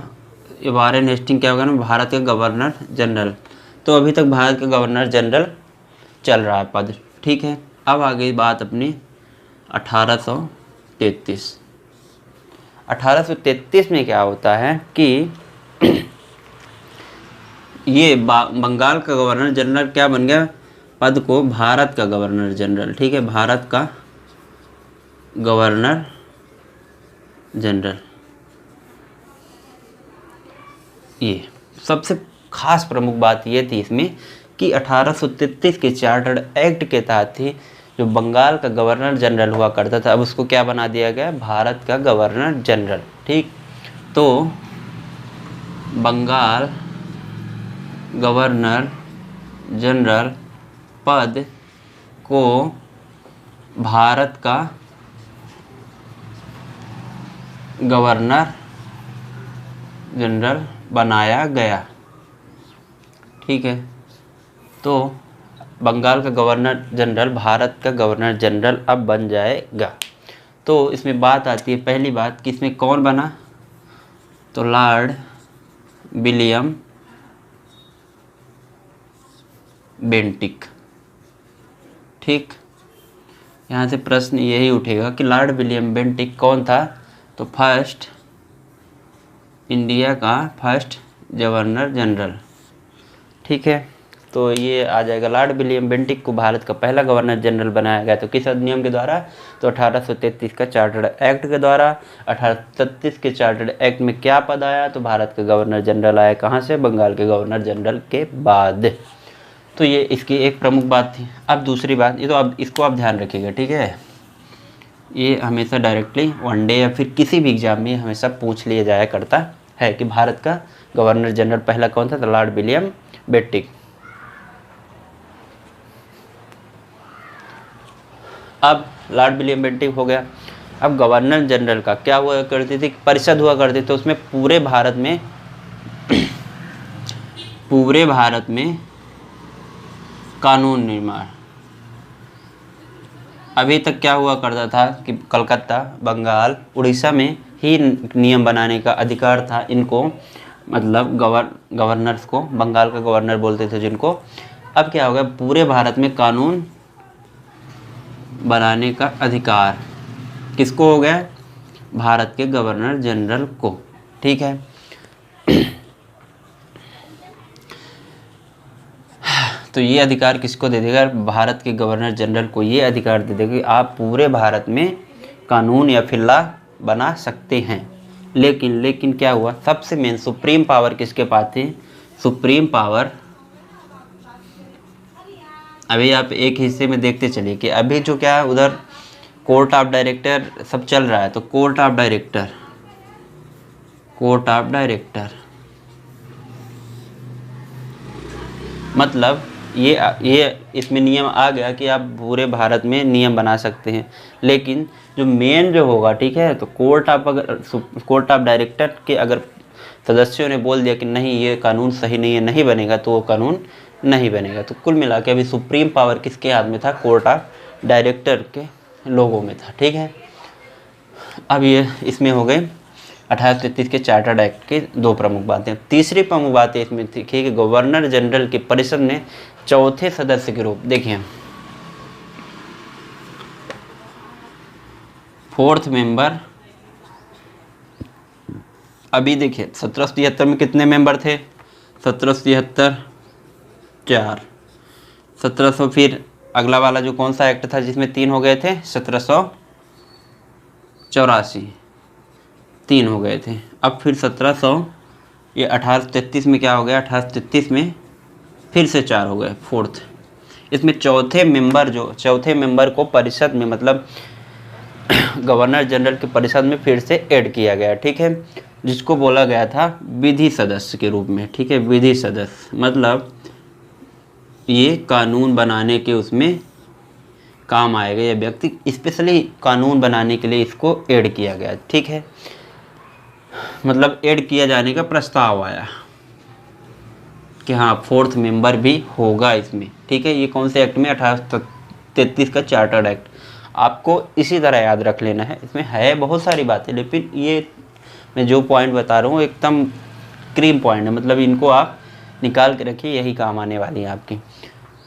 ये वारेन हेस्टिंग क्या होगा ना, भारत के गवर्नर जनरल। तो अभी तक भारत का गवर्नर जनरल चल रहा है पद, ठीक है। अब आ गई बात अपनी 1833। 1833 में क्या होता है कि ये बंगाल का गवर्नर जनरल क्या बन गया, पद को भारत का गवर्नर जनरल, ठीक है, भारत का गवर्नर जनरल। ये सबसे खास प्रमुख बात ये थी इसमें कि 1833 के चार्टर्ड एक्ट के तहत ही जो बंगाल का गवर्नर जनरल हुआ करता था, अब उसको क्या बना दिया गया, भारत का गवर्नर जनरल, ठीक। तो बंगाल गवर्नर जनरल पद को भारत का गवर्नर जनरल बनाया गया, ठीक है। तो बंगाल का गवर्नर जनरल भारत का गवर्नर जनरल अब बन जाएगा। तो इसमें बात आती है, पहली बात कि इसमें कौन बना, तो लॉर्ड विलियम बेंटिक, ठीक। यहाँ से प्रश्न यही उठेगा कि लॉर्ड विलियम बेंटिक कौन था, तो फर्स्ट इंडिया का फर्स्ट गवर्नर जनरल, ठीक है। तो ये आ जाएगा, लॉर्ड विलियम बेंटिक को भारत का पहला गवर्नर जनरल बनाया गया। तो किस अधिनियम के द्वारा, तो 1833 का चार्टर्ड एक्ट के द्वारा। 1833 के चार्टर्ड एक्ट में क्या पद आया, तो भारत का गवर्नर जनरल आया, कहाँ से, बंगाल के गवर्नर जनरल के बाद। तो ये इसकी एक प्रमुख बात थी। अब दूसरी बात, ये तो अब इसको आप ध्यान रखिएगा, ठीक है। ये हमेशा डायरेक्टली वनडे या फिर किसी भी एग्जाम में हमेशा पूछ लिया जाया करता है कि भारत का गवर्नर जनरल पहला कौन था, तो लॉर्ड विलियम बेंटिक। अब लॉर्ड विलियम बेंटिक हो गया। अब गवर्नर जनरल का क्या हुआ करती थी, परिषद हुआ करती थी, तो उसमें पूरे भारत में कानून निर्माण। अभी तक क्या हुआ करता था कि कलकत्ता, बंगाल, उड़ीसा में ही नियम बनाने का अधिकार था इनको, मतलब गवर्नर्स को, बंगाल का गवर्नर बोलते थे जिनको। अब क्या हो गया, पूरे भारत में कानून बनाने का अधिकार किसको हो गया, भारत के गवर्नर जनरल को, ठीक है। तो ये अधिकार किसको दे देगा, भारत के गवर्नर जनरल को ये अधिकार दे देगा कि आप पूरे भारत में कानून या फिर लॉ बना सकते हैं। लेकिन क्या हुआ, सबसे मेन सुप्रीम पावर किसके पास थी, सुप्रीम पावर, अभी आप एक हिस्से में देखते चलिए कि अभी जो क्या है उधर कोर्ट ऑफ डायरेक्टर सब चल रहा है। तो कोर्ट ऑफ डायरेक्टर मतलब ये इसमें नियम आ गया कि आप पूरे भारत में नियम बना सकते हैं। लेकिन जो मेन जो होगा, ठीक है, तो कोर्ट ऑफ डायरेक्टर के अगर सदस्यों ने बोल दिया कि नहीं ये कानून सही नहीं है, नहीं बनेगा, तो वो कानून नहीं बनेगा। तो कुल मिला के अभी सुप्रीम पावर किसके हाथ में था, कोर्ट ऑफ डायरेक्टर के लोगों में था, ठीक है। अब ये इसमें हो गए 1833 के चार्टर्ड एक्ट के दो प्रमुख बातें। तीसरी प्रमुख बात इसमें थी कि गवर्नर जनरल की परिषद ने चौथे सदस्य के रूप, देखिए फोर्थ मेंबर, अभी देखिए 1773 में कितने मेंबर थे, 1773 4, 1700 फिर अगला वाला जो कौन सा एक्ट था जिसमें 3 हो गए थे, 1784 3 हो गए थे। अब फिर 1700 ये 1833 में क्या हो गया, 1833 में फिर से 4 हो गए, फोर्थ। इसमें चौथे मेंबर को परिषद में, मतलब गवर्नर जनरल की परिषद में फिर से ऐड किया गया, ठीक है, जिसको बोला गया था विधि सदस्य के रूप में, ठीक है, विधि सदस्य मतलब ये कानून बनाने के उसमें काम आएगा, ये व्यक्ति स्पेशली कानून बनाने के लिए इसको ऐड किया गया, ठीक है, मतलब ऐड किया जाने का प्रस्ताव आया कि हाँ फोर्थ मेंबर भी होगा इसमें, ठीक है। ये कौन से एक्ट में, 1833 का चार्टर्ड एक्ट। आपको इसी तरह याद रख लेना है, इसमें है बहुत सारी बातें, लेकिन ये मैं जो पॉइंट बता रहा हूँ एकदम क्रीम पॉइंट है, मतलब इनको आप निकाल के रखिए, यही काम आने वाली है आपकी।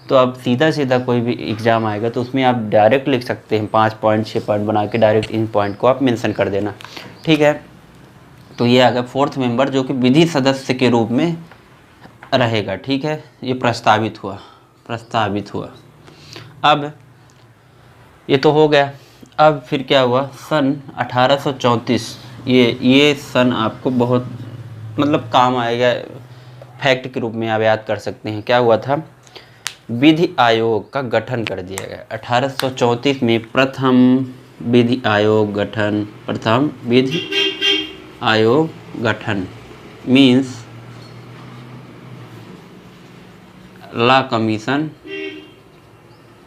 तो अब सीधा कोई भी एग्ज़ाम आएगा तो उसमें आप डायरेक्ट लिख सकते हैं, 5 पॉइंट 6 पॉइंट बना के डायरेक्ट इन पॉइंट को आप मेंशन कर देना, ठीक है। तो ये आ गया फोर्थ मेंबर जो कि विधि सदस्य के रूप में रहेगा, ठीक है, ये प्रस्तावित हुआ। अब ये तो हो गया। अब फिर क्या हुआ, सन 1834, ये सन आपको बहुत मतलब काम आएगा, फैक्ट के रूप में आप याद कर सकते हैं। क्या हुआ था, विधि आयोग का गठन कर दिया गया 1834 में, प्रथम विधि आयोग गठन मीन्स लॉ कमीशन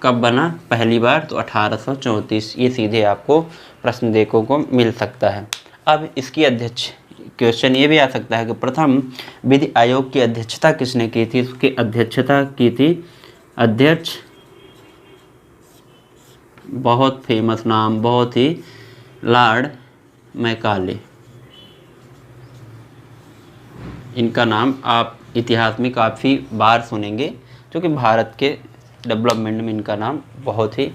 कब बना पहली बार, तो 1834। ये सीधे आपको प्रश्न देखने को मिल सकता है। अब इसकी अध्यक्ष, क्वेश्चन ये भी आ सकता है कि प्रथम विधि आयोग की अध्यक्षता किसने की थी, उसकी अध्यक्षता की थी अध्यक्ष, बहुत फेमस नाम, बहुत ही, लॉर्ड मैकाले। इनका नाम आप इतिहास में काफ़ी बार सुनेंगे, क्योंकि भारत के डेवलपमेंट में इनका नाम बहुत ही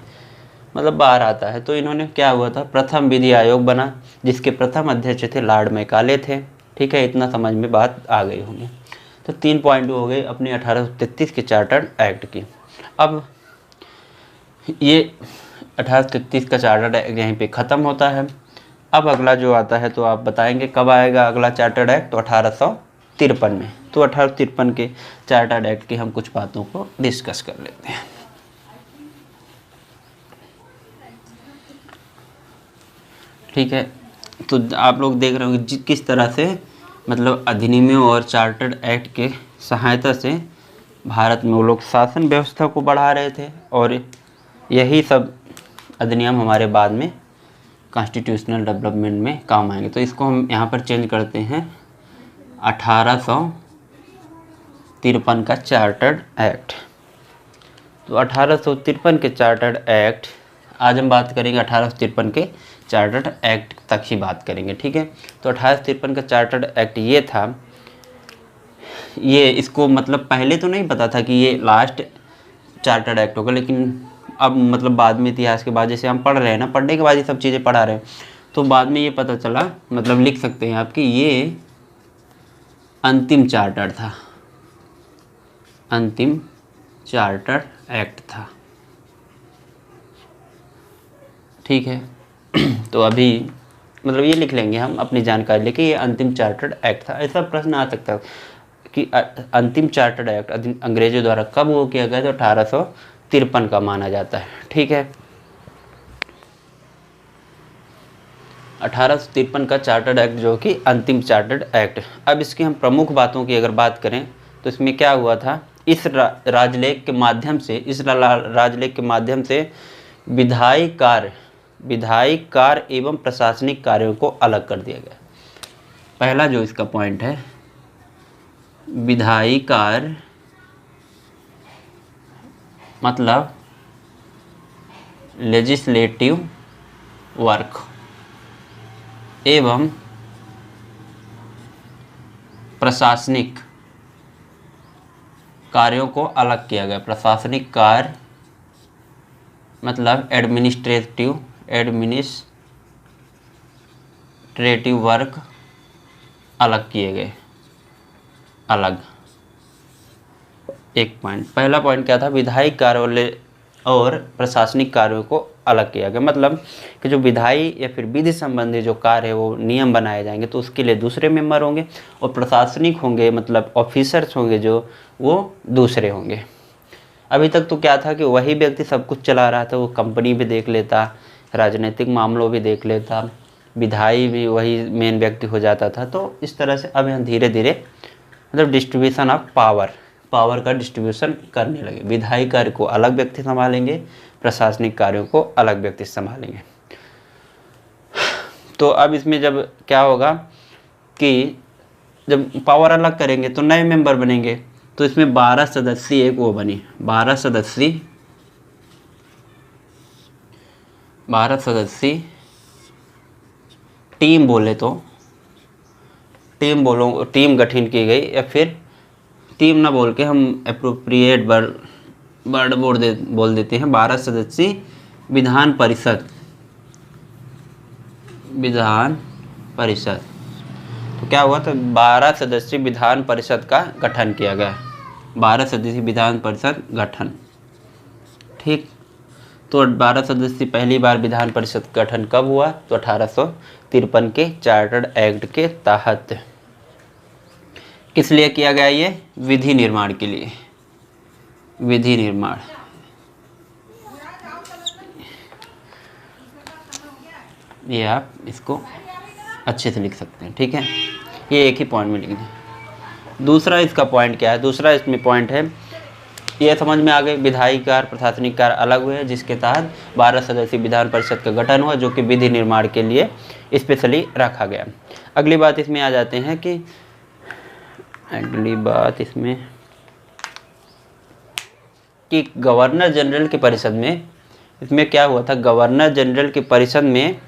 मतलब बाहर आता है। तो इन्होंने, क्या हुआ था, प्रथम विधि आयोग बना जिसके प्रथम अध्यक्ष थे लॉर्ड मैकाले थे, ठीक है, इतना समझ में बात आ गई होंगी। तो 3 पॉइंट हो गए अपने 1833 के चार्टर्ड एक्ट की। अब ये 1833 का चार्टर्ड एक्ट यहीं पे ख़त्म होता है। अब अगला जो आता है तो आप बताएंगे कब आएगा अगला चार्टर्ड एक्ट, तो 1853 में। तो 1853 के चार्टर्ड एक्ट की हम कुछ बातों को डिस्कस कर लेते हैं। ठीक है, तो आप लोग देख रहे होंगे किस तरह से मतलब अधिनियमों और चार्टर्ड एक्ट के सहायता से भारत में वो लोग शासन व्यवस्था को बढ़ा रहे थे, और यही सब अधिनियम हमारे बाद में कॉन्स्टिट्यूशनल डेवलपमेंट में काम आएंगे। तो इसको हम यहाँ पर चेंज करते हैं 1853 का चार्टर्ड एक्ट। तो 1853 के चार्टर्ड एक्ट, आज हम बात करेंगे 1853 के चार्टर्ड एक्ट तक ही बात करेंगे, ठीक है। तो 1853 का चार्टर्ड एक्ट ये था, ये इसको मतलब पहले तो नहीं पता था कि ये लास्ट चार्टर्ड एक्ट होगा, लेकिन अब मतलब बाद में इतिहास के बाद जैसे हम पढ़ रहे हैं ना, पढ़ने के बाद ये सब चीज़ें पढ़ा रहे हैं, तो बाद में ये पता चला, मतलब लिख सकते हैं आप कि ये अंतिम चार्टर था, अंतिम चार्टर एक्ट था, ठीक है। तो अभी मतलब ये लिख लेंगे हम अपनी जानकारी लेके, ये अंतिम चार्टर्ड एक्ट था। ऐसा प्रश्न आ सकता है कि अंतिम चार्टर्ड एक्ट अंग्रेजों द्वारा कब वो किया गया, तो 1853 का माना जाता है, ठीक है। 1853 का चार्टर्ड एक्ट जो कि अंतिम चार्टर्ड एक्ट। अब इसकी हम प्रमुख बातों की अगर बात करें तो इसमें क्या हुआ था, इस राजलेख के माध्यम से विधायी कार्य एवं प्रशासनिक कार्यों को अलग कर दिया गया। पहला जो इसका पॉइंट है, विधायी कार्य मतलब लेजिस्लेटिव वर्क, एवं प्रशासनिक कार्यों को अलग किया गया। प्रशासनिक कार्य मतलब एडमिनिस्ट्रेटिव वर्क अलग किए गए। अलग एक पॉइंट, पहला पॉइंट क्या था, विधायी कार्यालय और प्रशासनिक कार्यों को अलग किया गया। मतलब कि जो विधायी या फिर विधि संबंधी जो कार्य है वो नियम बनाए जाएंगे तो उसके लिए दूसरे मेंबर होंगे, और प्रशासनिक होंगे मतलब ऑफिसर्स होंगे जो वो दूसरे होंगे। अभी तक तो क्या था कि वही व्यक्ति सब कुछ चला रहा था, वो कंपनी भी देख लेता, राजनीतिक मामलों भी देख लेता, विधायी भी वही मेन व्यक्ति हो जाता था। तो इस तरह से अब यहाँ धीरे धीरे मतलब डिस्ट्रीब्यूशन ऑफ पावर का डिस्ट्रीब्यूशन करने लगे। विधायी कार्य को अलग व्यक्ति संभालेंगे, प्रशासनिक कार्यों को अलग व्यक्ति संभालेंगे। तो अब इसमें जब क्या होगा कि जब पावर अलग करेंगे तो नए मेंबर बनेंगे। तो इसमें 12 सदस्यीय एक वो बनी, 12 सदस्यीय टीम बोले तो टीम गठन की गई, या फिर टीम ना बोल के हम एप्रोप्रिएट वर्ड बोल देते हैं, 12 सदस्यीय विधान परिषद। तो क्या हुआ, तो 12 सदस्यीय विधान परिषद का गठन किया गया। 12 सदस्यीय विधान परिषद गठन, ठीक। तो 12 सदस्यीय पहली बार विधान परिषद गठन कब हुआ, तो 1853 के चार्टर्ड एक्ट के तहत। किस लिए किया गया ये, विधि निर्माण के लिए। विधि निर्माण, ये आप इसको अच्छे से लिख सकते हैं, ठीक है। ये एक ही पॉइंट में लिखना। दूसरा इसका पॉइंट क्या है, दूसरा इसमें पॉइंट है, ये समझ में आ गए, विधायी कार्य प्रशासनिक कार्य अलग हुए, जिसके तहत 12 सदस्यीय विधान परिषद का गठन हुआ, जो कि विधि निर्माण के लिए स्पेशली रखा गया। अगली बात इसमें आ जाते हैं कि कि गवर्नर जनरल की परिषद में, इसमें क्या हुआ था, गवर्नर जनरल की परिषद में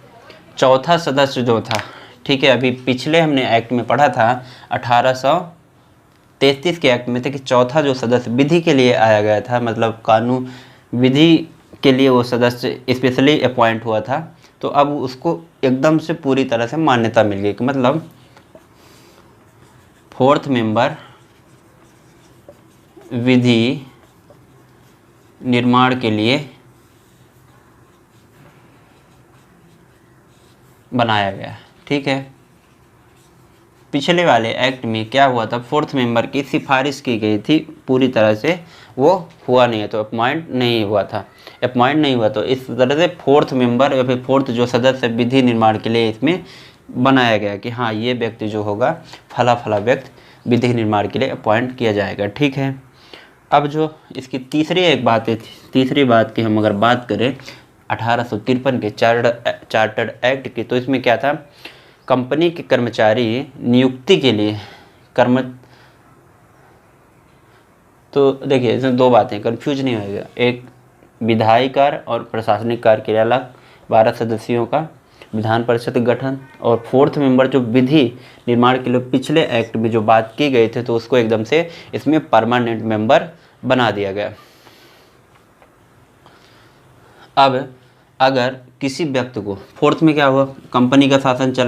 चौथा सदस्य जो था, ठीक है। अभी पिछले हमने एक्ट में पढ़ा था 1833 के एक्ट में थे कि चौथा जो सदस्य विधि के लिए आया गया था, मतलब कानून विधि के लिए वो सदस्य स्पेशली अपॉइंट हुआ था। तो अब उसको एकदम से पूरी तरह से मान्यता मिल गई कि मतलब 4th मेंबर विधि निर्माण के लिए बनाया गया, ठीक है। पिछले वाले एक्ट में क्या हुआ था, 4th मेंबर की सिफारिश की गई थी, पूरी तरह से वो हुआ नहीं है, तो अपॉइंट नहीं हुआ। तो इस तरह से 4th मेंबर या फिर 4th जो सदस्य विधि निर्माण के लिए इसमें बनाया गया कि हाँ ये व्यक्ति जो होगा फला व्यक्ति विधि निर्माण के लिए अपॉइंट किया जाएगा, ठीक है। अब जो इसकी तीसरी बात की हम अगर बात करें 1853 के चार्टर्ड एक्ट की, तो इसमें क्या था, कंपनी के कर्मचारी नियुक्ति के लिए तो देखिए इसमें दो बातें, कंफ्यूज नहीं होएगा। एक विधायी कार्य और प्रशासनिक कार्य के लिए अलग 12 सदस्यों का विधान परिषद गठन, और 4th मेंबर जो विधि निर्माण के लिए पिछले एक्ट में जो बात की गई थी, तो उसको एकदम से इसमें परमानेंट मेंबर बना दिया गया। अब अगर किसी व्यक्ति को 4th में क्या हुआ, कंपनी का शासन चल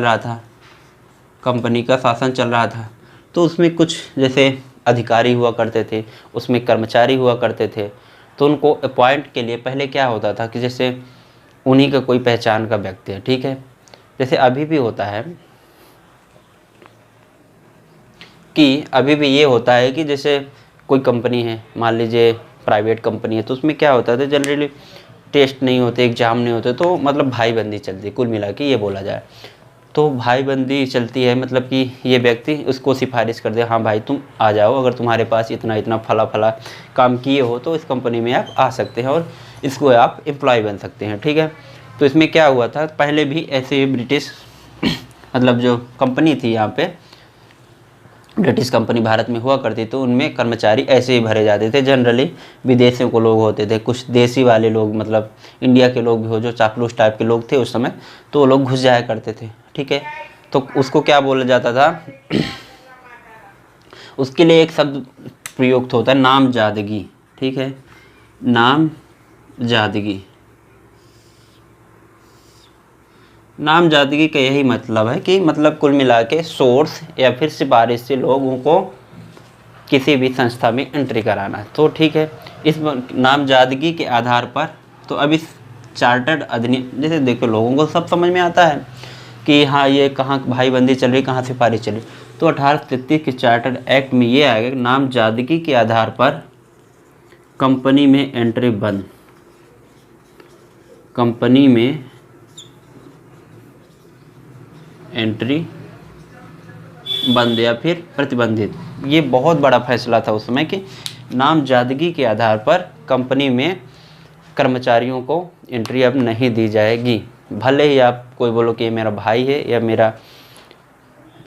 रहा था, तो उसमें कुछ जैसे अधिकारी हुआ करते थे, उसमें कर्मचारी हुआ करते थे, तो उनको अपॉइंट के लिए पहले क्या होता था कि जैसे उन्हीं का कोई पहचान का व्यक्ति है, ठीक है। जैसे अभी भी होता है कि जैसे कोई कंपनी है, मान लीजिए प्राइवेट कंपनी है, तो उसमें क्या होता है, जनरली टेस्ट नहीं होते, एग्ज़ाम नहीं होते, तो मतलब भाईबंदी चलती है, कुल मिला के ये बोला जाए तो भाईबंदी चलती है। मतलब कि ये व्यक्ति उसको सिफारिश कर दे, हाँ भाई तुम आ जाओ, अगर तुम्हारे पास इतना फला काम किए हो तो इस कंपनी में आप आ सकते हैं और इसको आप एम्प्लॉय बन सकते हैं, ठीक है। तो इसमें क्या हुआ था, पहले भी ऐसे ब्रिटिश मतलब जो कंपनी थी यहाँ पे, ब्रिटिश कंपनी भारत में हुआ करती तो उनमें कर्मचारी ऐसे ही भरे जाते थे। जनरली विदेशियों को लोग होते थे, कुछ देसी वाले लोग, मतलब इंडिया के लोग भी हो जो चापलूस टाइप के लोग थे उस समय, तो वो लोग घुस जाया करते थे। ठीक है, तो उसको क्या बोला जाता था उसके लिए एक शब्द प्रयुक्त होता है, नामजदगी। ठीक है, नामजदगी। नामजदगी का यही मतलब है कि मतलब कुल मिला के सोर्स या फिर सिफारिश से लोगों को किसी भी संस्था में एंट्री कराना। तो ठीक है, इस नामजदगी के आधार पर, तो अब इस चार्टर्ड अधिनियम, जैसे देखो लोगों को सब समझ में आता है कि हाँ ये कहाँ भाईबंदी चल रही, कहाँ सिफारिश चल रही। तो 1833 के चार्टर्ड एक्ट में ये आएगा कि नामजदगी के आधार पर कंपनी में एंट्री बंद, कंपनी में एंट्री बंद या फिर प्रतिबंधित। ये बहुत बड़ा फैसला था उस समय कि नामजदगी के आधार पर कंपनी में कर्मचारियों को एंट्री अब नहीं दी जाएगी। भले ही आप कोई बोलो कि ये मेरा भाई है या मेरा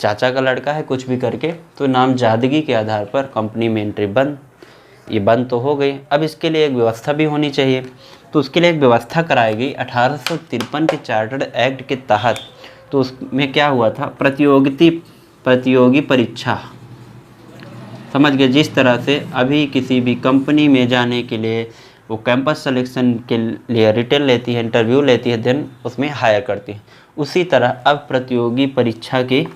चाचा का लड़का है, कुछ भी करके, तो नामजदगी के आधार पर कंपनी में एंट्री बंद। ये बंद तो हो गई, अब इसके लिए एक व्यवस्था भी होनी चाहिए। तो उसके लिए एक व्यवस्था कराई गई 1853 के चार्टर्ड एक्ट के तहत। तो उसमें क्या हुआ था, प्रतियोगी परीक्षा। समझ गए, जिस तरह से अभी किसी भी कंपनी में जाने के लिए वो कैंपस सिलेक्शन के लिए रिटन लेती है, इंटरव्यू लेती है, देन उसमें हायर करती है, उसी तरह अब प्रतियोगी परीक्षा की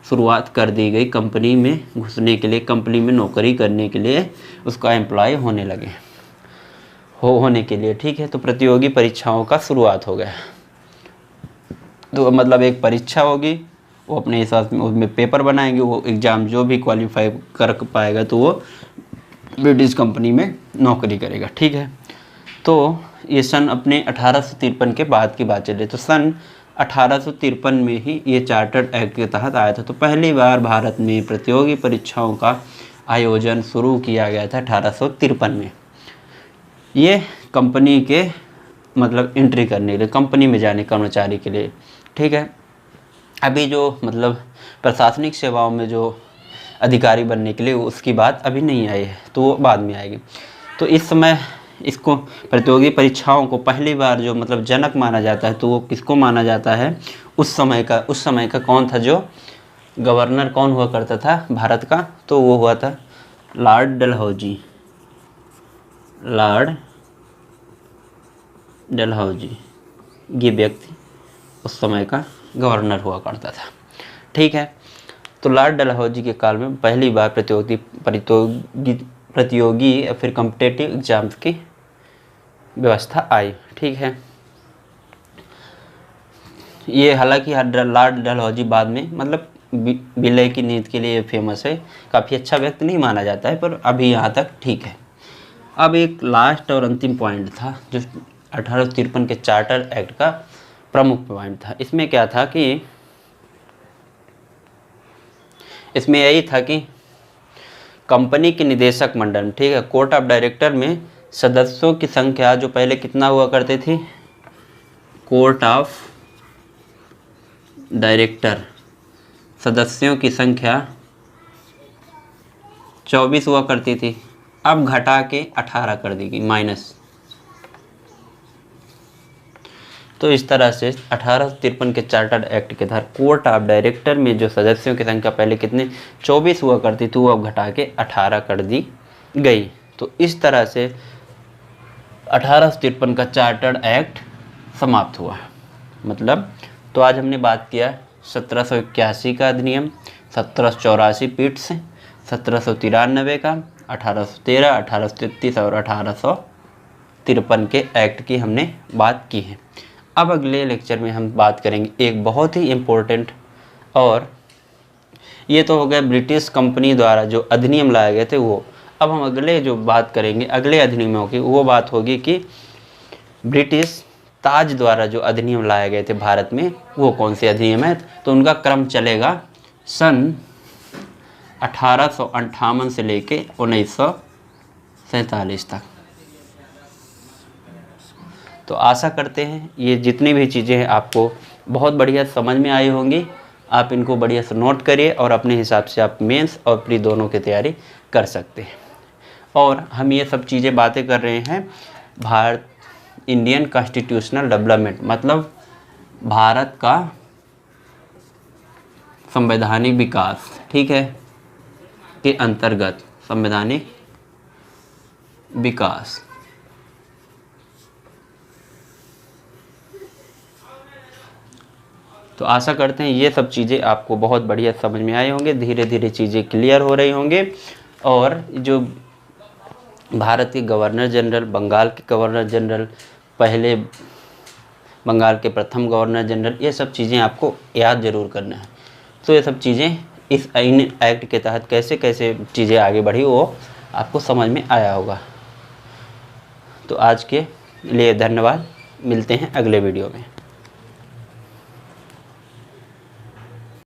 शुरुआत कर दी गई। कंपनी में घुसने के लिए, कंपनी में नौकरी करने के लिए उसका एम्प्लॉय होने लगे होने के लिए। ठीक है, तो प्रतियोगी परीक्षाओं का शुरुआत हो गया। तो मतलब एक परीक्षा होगी, वो अपने हिसाब से उसमें पेपर बनाएंगे, वो एग्ज़ाम जो भी क्वालिफाई कर पाएगा तो वो ब्रिटिश कंपनी में नौकरी करेगा। ठीक है, तो ये सन अपने 1853 के बाद की बात चले। तो सन 1853 में ही ये चार्टर्ड एक्ट के तहत आया था। तो पहली बार भारत में प्रतियोगी परीक्षाओं का आयोजन शुरू किया गया था 1853 में। ये कंपनी के मतलब एंट्री करने के लिए, कंपनी में जाने कर्मचारी के लिए। ठीक है, अभी जो मतलब प्रशासनिक सेवाओं में जो अधिकारी बनने के लिए उसकी बात अभी नहीं आई है, तो वो बाद में आएगी। तो इस समय इसको प्रतियोगी परीक्षाओं को पहली बार जो मतलब जनक माना जाता है, तो वो किसको माना जाता है, उस समय का कौन था, जो गवर्नर कौन हुआ करता था भारत का, तो वो हुआ था लॉर्ड डलहौजी। लॉर्ड डलहौजी ये व्यक्ति उस समय का गवर्नर हुआ करता था। ठीक है, तो लॉर्ड डलहौजी के काल में पहली बार प्रतियोगी या फिर कॉम्पिटिटिव एग्जाम्स की व्यवस्था आई। ठीक है, ये हालांकि लॉर्ड डलहौजी बाद में मतलब विलय की नीति के लिए फेमस है, काफ़ी अच्छा व्यक्ति नहीं माना जाता है, पर अभी यहाँ तक ठीक है। अब एक लास्ट और अंतिम पॉइंट था जो 1853 के चार्टर एक्ट का प्रमुख पॉइंट था। इसमें क्या था कि इसमें यही था कि कंपनी के निदेशक मंडल, ठीक है, कोर्ट ऑफ डायरेक्टर में सदस्यों की संख्या जो पहले कितना हुआ करती थी, कोर्ट ऑफ डायरेक्टर सदस्यों की संख्या 24 हुआ करती थी, अब घटा के 18 कर दी गई, माइनस। तो इस तरह से 1853 के चार्टर्ड एक्ट के तहत कोर्ट ऑफ डायरेक्टर में जो सदस्यों की संख्या पहले कितने 24 हुआ करती थी, वो अब घटा के 18 कर दी गई। तो इस तरह से 1853 का चार्टर्ड एक्ट समाप्त हुआ। मतलब तो आज हमने बात किया 1781 का अधिनियम, 1784 पीठ से, 1793 का, 1813, 1833 और 1853 के एक्ट की हमने बात की है। अब अगले लेक्चर में हम बात करेंगे एक बहुत ही इम्पोर्टेंट, और ये तो हो गया ब्रिटिश कंपनी द्वारा जो अधिनियम लाए गए थे वो। अब हम अगले जो बात करेंगे अगले अधिनियमों की, वो बात होगी कि ब्रिटिश ताज द्वारा जो अधिनियम लाए गए थे भारत में, वो कौन से अधिनियम है। तो उनका क्रम चलेगा सन 1858 से लेके 1947 तक। तो आशा करते हैं ये जितनी भी चीज़ें हैं आपको बहुत बढ़िया समझ में आई होंगी। आप इनको बढ़िया से नोट करिए और अपने हिसाब से आप मेंस और प्री दोनों की तैयारी कर सकते हैं। और हम ये सब चीज़ें बातें कर रहे हैं इंडियन कॉन्स्टिट्यूशनल डेवलपमेंट, मतलब भारत का संवैधानिक विकास, ठीक है, के अंतर्गत संवैधानिक विकास। तो आशा करते हैं ये सब चीज़ें आपको बहुत बढ़िया समझ में आए होंगे, धीरे धीरे चीज़ें क्लियर हो रही होंगे। और जो भारत के गवर्नर जनरल, बंगाल के गवर्नर जनरल, पहले बंगाल के प्रथम गवर्नर जनरल, ये सब चीज़ें आपको याद ज़रूर करना है। तो ये सब चीज़ें इस एक्ट के तहत कैसे कैसे चीज़ें आगे बढ़ी वो आपको समझ में आया होगा। तो आज के लिए धन्यवाद, मिलते हैं अगले वीडियो में।